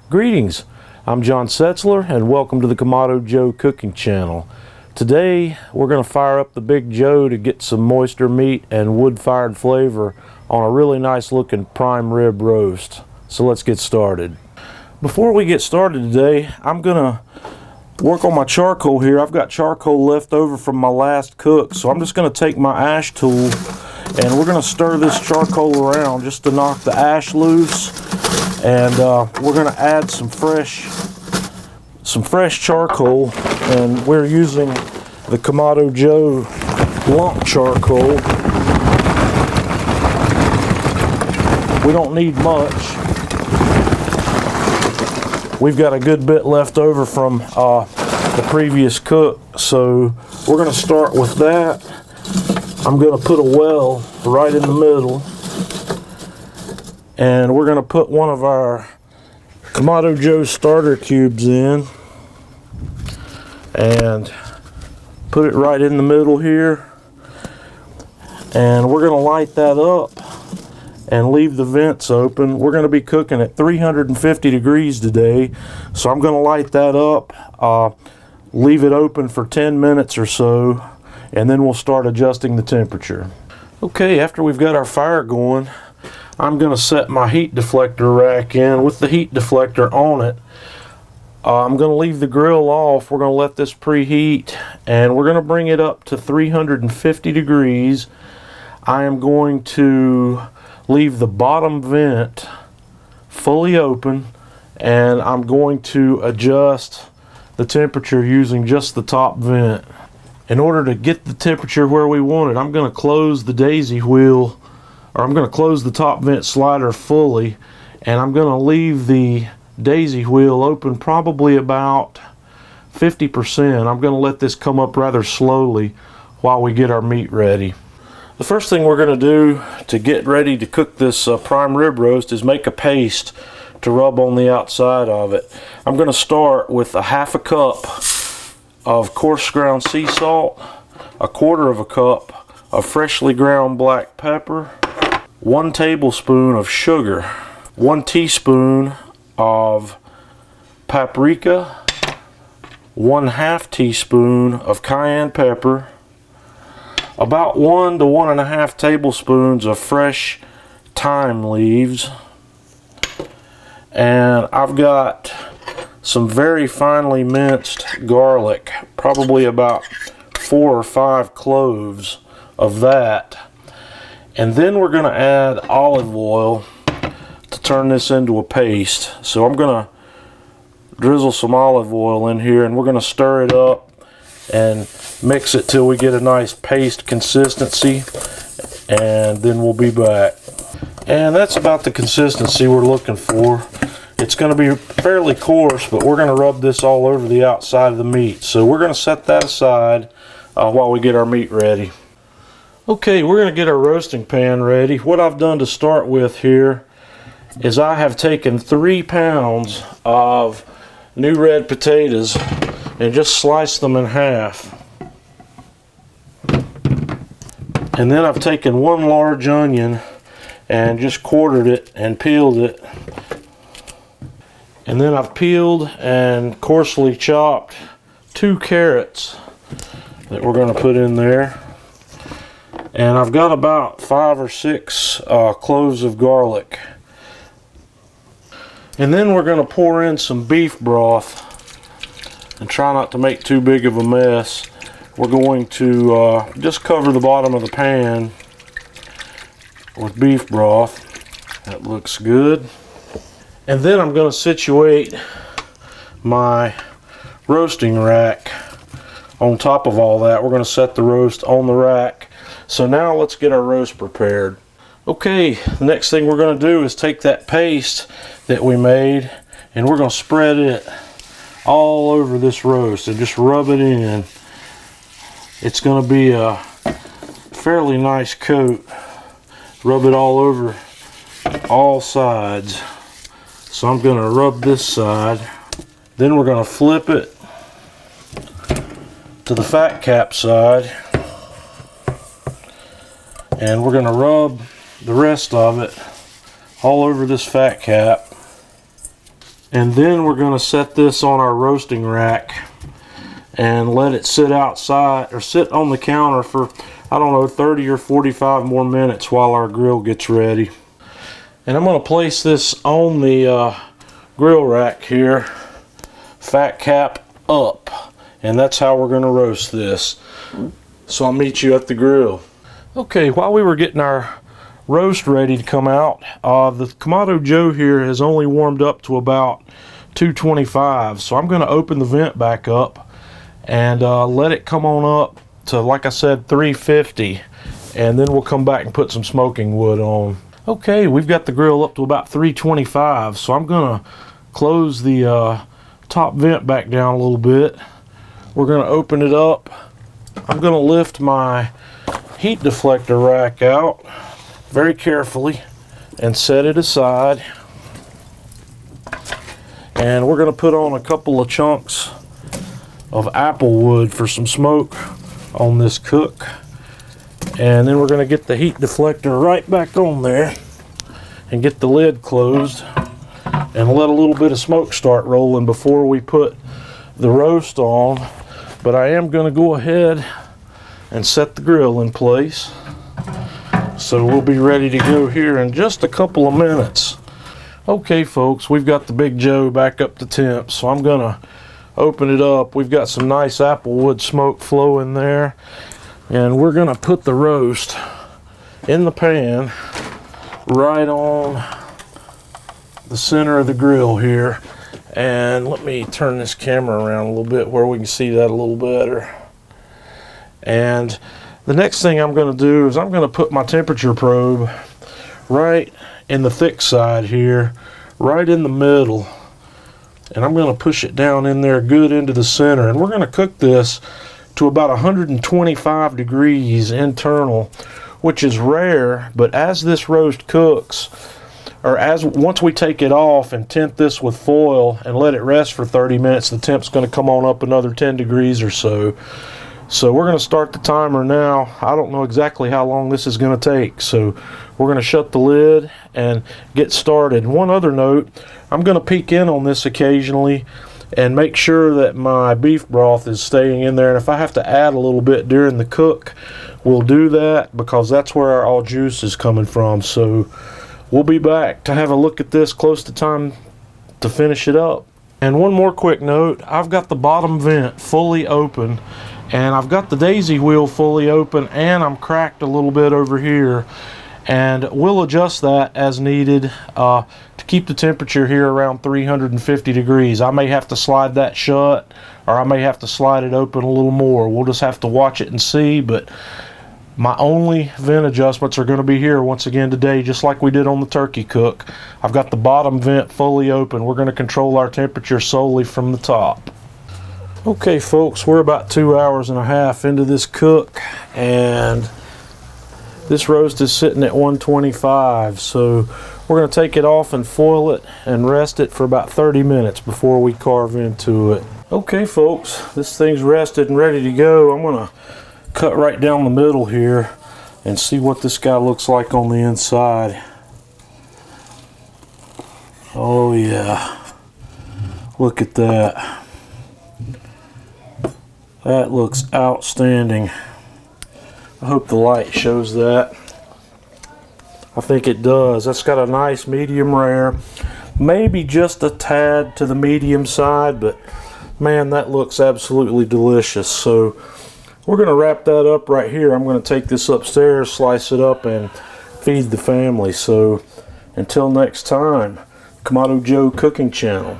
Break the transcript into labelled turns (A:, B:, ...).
A: Greetings, I'm John Setzler and welcome to the Kamado Joe cooking channel. Today we're going to fire up the Big Joe to get some moisture meat and wood-fired flavor on a really nice looking prime rib roast. So let's get started. Before we get started today, I'm going to work on my charcoal here. I've got charcoal left over from my last cook, so I'm just going to take my ash tool and we're going to stir this charcoal around just to knock the ash loose. And we're going to add some fresh charcoal, and we're using the Kamado Joe lump charcoal. We don't need much. We've got a good bit left over from the previous cook, so we're going to start with that. I'm going to put a well right in the middle. And we're going to put one of our Kamado Joe starter cubes in and put it right in the middle here. And we're going to light that up and leave the vents open. We're going to be cooking at 350 degrees today. So I'm going to light that up, leave it open for 10 minutes or so, and then we'll start adjusting the temperature. Okay, after we've got our fire going, I'm going to set my heat deflector rack in with the heat deflector on it. I'm going to leave the grill off. We're going to let this preheat and we're going to bring it up to 350 degrees. I am going to leave the bottom vent fully open and I'm going to adjust the temperature using just the top vent. In order to get the temperature where we want it, I'm going to close the daisy wheel, or I'm going to close the top vent slider fully, and I'm going to leave the daisy wheel open probably about 50%. I'm going to let this come up rather slowly while we get our meat ready. The first thing we're going to do to get ready to cook this prime rib roast is make a paste to rub on the outside of it. I'm going to start with a half a cup of coarse ground sea salt, a quarter of a cup of freshly ground black pepper, 1 tablespoon of sugar, 1 teaspoon of paprika, 1/2 teaspoon of cayenne pepper, about 1 to 1.5 tablespoons of fresh thyme leaves, and I've got some very finely minced garlic, probably about 4 or 5 cloves of that. And then we're going to add olive oil to turn this into a paste. So I'm going to drizzle some olive oil in here and we're going to stir it up and mix it till we get a nice paste consistency, and then we'll be back. And that's about the consistency we're looking for. It's going to be fairly coarse, but we're going to rub this all over the outside of the meat. So we're going to set that aside while we get our meat ready. Okay, we're going to get our roasting pan ready. What I've done to start with here is I have taken 3 pounds of new red potatoes and just sliced them in half. And then I've taken 1 large onion and just quartered it and peeled it. And then I've peeled and coarsely chopped 2 carrots that we're going to put in there. And I've got about 5 or 6 cloves of garlic. And then we're going to pour in some beef broth and try not to make too big of a mess. We're going to just cover the bottom of the pan with beef broth. That looks good. And then I'm going to situate my roasting rack on top of all that. We're going to set the roast on the rack. So now let's get our roast prepared. Okay, the next thing we're going to do is take that paste that we made and we're going to spread it all over this roast and just rub it in. It's going to be a fairly nice coat. Rub it all over all sides. So I'm going to rub this side. Then we're going to flip it to the fat cap side. And we're going to rub the rest of it all over this fat cap. And then we're going to set this on our roasting rack and let it sit outside or sit on the counter for, I don't know, 30 or 45 more minutes while our grill gets ready. And I'm going to place this on the grill rack here, fat cap up, and that's how we're going to roast this. So I'll meet you at the grill. Okay, while we were getting our roast ready to come out, the Kamado Joe here has only warmed up to about 225, so I'm going to open the vent back up and let it come on up to, like I said, 350, and then we'll come back and put some smoking wood on. Okay, we've got the grill up to about 325, so I'm going to close the top vent back down a little bit. We're going to open it up. I'm going to lift my heat deflector rack out very carefully and set it aside. And we're going to put on a couple of chunks of apple wood for some smoke on this cook. And then we're going to get the heat deflector right back on there and get the lid closed and let a little bit of smoke start rolling before we put the roast on. But I am going to go ahead and set the grill in place. So we'll be ready to go here in just a couple of minutes. Okay folks, we've got the Big Joe back up to temp, so I'm going to open it up. We've got some nice applewood smoke flowing there, and we're going to put the roast in the pan right on the center of the grill here. And let me turn this camera around a little bit where we can see that a little better. And the next thing I'm going to do is I'm going to put my temperature probe right in the thick side here, right in the middle. And I'm going to push it down in there good into the center. And we're going to cook this to about 125 degrees internal, which is rare, but as this roast cooks, or once we take it off and tent this with foil and let it rest for 30 minutes, the temp's going to come on up another 10 degrees or so. So we're going to start the timer now. I don't know exactly how long this is going to take, so we're going to shut the lid and get started. One other note, I'm going to peek in on this occasionally and make sure that my beef broth is staying in there, and if I have to add a little bit during the cook, we'll do that, because that's where our all juice is coming from. So we'll be back to have a look at this close to time to finish it up. And one more quick note, I've got the bottom vent fully open, and I've got the daisy wheel fully open, and I'm cracked a little bit over here, and we'll adjust that as needed to keep the temperature here around 350 degrees. I may have to slide that shut, or I may have to slide it open a little more. We'll just have to watch it and see, but my only vent adjustments are going to be here once again today, just like we did on the turkey cook. I've got the bottom vent fully open. We're going to control our temperature solely from the top. Okay folks, we're about 2 hours and a half into this cook, and this roast is sitting at 125, so we're going to take it off and foil it and rest it for about 30 minutes before we carve into it. Okay folks, this thing's rested and ready to go. I'm going to cut right down the middle here and see what this guy looks like on the inside. Oh yeah, look at that. That looks outstanding. I hope the light shows that. I think it does. That's got a nice medium rare, maybe just a tad to the medium side, but man, that looks absolutely delicious. So we're going to wrap that up right here. I'm going to take this upstairs, slice it up, and feed the family. So until next time, Kamado Joe Cooking Channel.